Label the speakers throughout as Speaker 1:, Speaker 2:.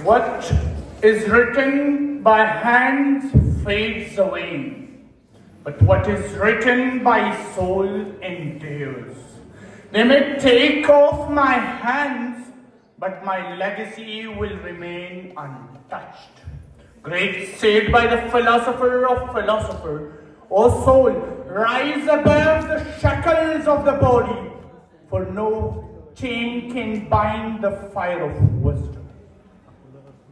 Speaker 1: What is written by hands fades away, but what is written by soul endures. They may take off my hands, but my legacy will remain untouched. Great said by the philosopher of philosophers, O soul, rise above the shackles of the body, for no chain can bind the fire of wisdom.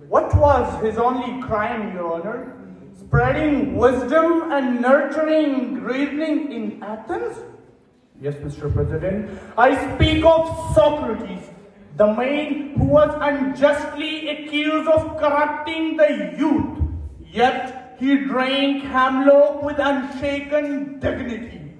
Speaker 1: What was his only crime, Your Honor? Spreading wisdom and nurturing reasoning in Athens? Yes, Mr. President. I speak of Socrates, the man who was unjustly accused of corrupting the youth, yet he drank hemlock with unshaken dignity.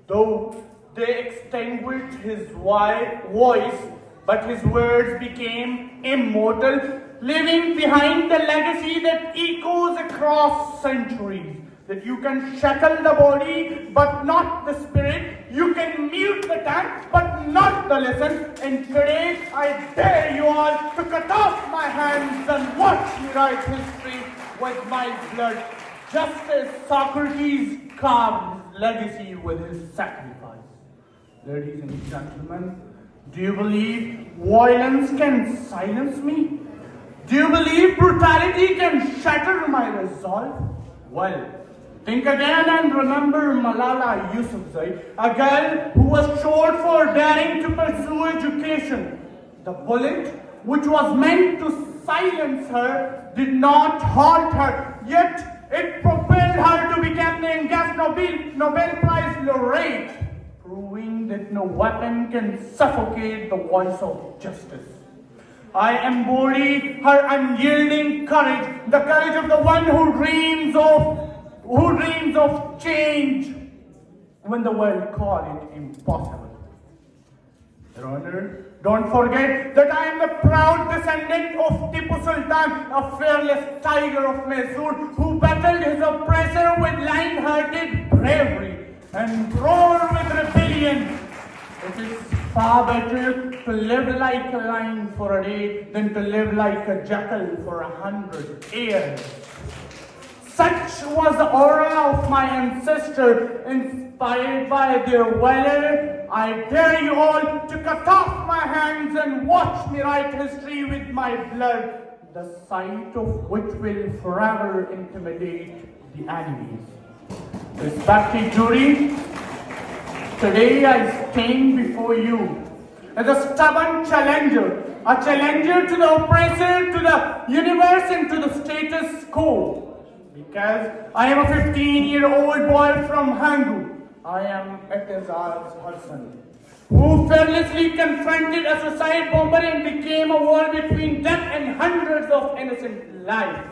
Speaker 1: Though they extinguished his voice, but his words became immortal, leaving behind the legacy that echoes across centuries. That you can shackle the body, but not the spirit. You can mute the tongue, but not the listen. And today, I dare you all to cut off my hands and watch me write history with my blood, just as Socrates carved his legacy with his sacrifice. Ladies and gentlemen, do you believe violence can silence me? Do you believe brutality can shatter my resolve? Well, think again and remember Malala Yousafzai, a girl who was shot for daring to pursue education. The bullet, which was meant to silence her, did not halt her, yet it propelled her to become the youngest Nobel Prize laureate, proving that no weapon can suffocate the voice of justice. I embody her unyielding courage, the courage of the one who dreams of change when the world calls it impossible. Your Honor, don't forget that I am the proud descendant of Tipu Sultan, a fearless tiger of Mysore, who battled his oppressor with lion-hearted bravery and roared with rebellion. It is far better to live like a lion for a day than to live like a jackal for 100 years. Such was the aura of my ancestor, inspired by their valor. I dare you all to cut off my hands and watch me write history with my blood, the sight of which will forever intimidate the enemies. Respected jury, today I stand before you as a stubborn challenger, a challenger to the oppressor, to the universe, and to the status quo. Because I am a 15-year-old boy from Hangu. I am Iqra's husband, who fearlessly confronted a suicide bomber and became a wall between them and hundreds of innocent lives.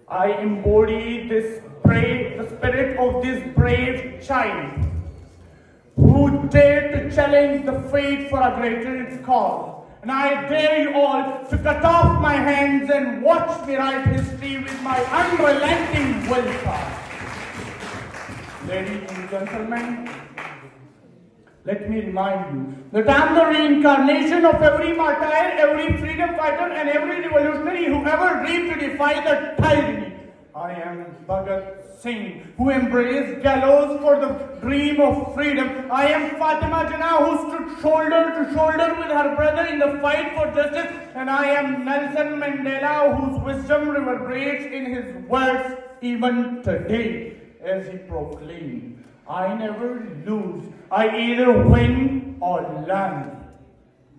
Speaker 1: I embody the spirit of this brave child, who dared to challenge the fate for a greater cause. And I dare you all to cut off my hands and watch me write history with my unrelenting willpower. Ladies and gentlemen, let me remind you that I am the reincarnation of every martyr, every freedom fighter, and every revolutionary who ever dreamed to defy the tyranny. I am Bhagat Singh, who embraced gallows for the dream of freedom. I am Fatima Jinnah, who stood shoulder to shoulder with her brother in the fight for justice. And I am Nelson Mandela, whose wisdom reverberates in his words even today, as he proclaimed, I never lose, I either win or learn.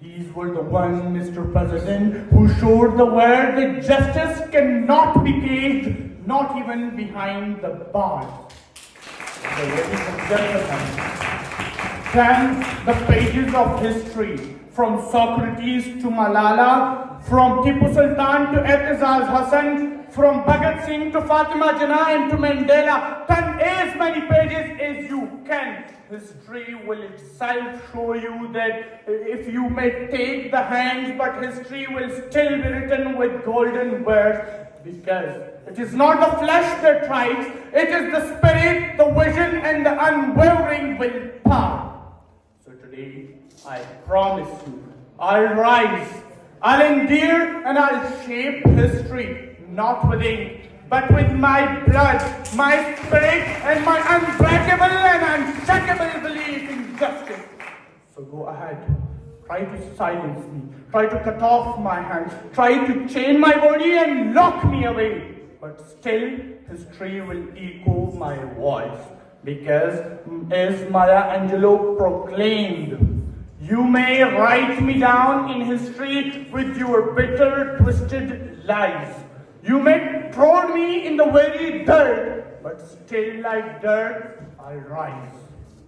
Speaker 1: These were the ones, Mr. President, who showed the world that justice cannot be caged, not even behind the bars. So, ladies and gentlemen, turn the pages of history, from Socrates to Malala, from Tipu Sultan to Iqra Hassan, from Bhagat Singh to Fatima Jinnah and to Mandela. Turn as many pages as you can. History will itself show you that if you may take the hands, but history will still be written with golden words, because it is not the flesh that thrives, it is the spirit, the vision, and the unwavering willpower. So today, I promise you, I'll rise, I'll endure and I'll shape history, not with ink, but with my blood, my spirit, and my unbreakable and unshakable belief in justice. So go ahead, try to silence me, try to cut off my hands, try to chain my body and lock me away. But still, history will echo my voice, because as Maya Angelou proclaimed, you may write me down in history with your bitter, twisted lies. You may throw me in the very dirt, but still like dirt, I'll rise.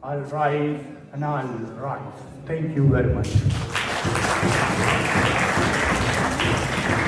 Speaker 1: I'll rise and I'll rise. Thank you very much.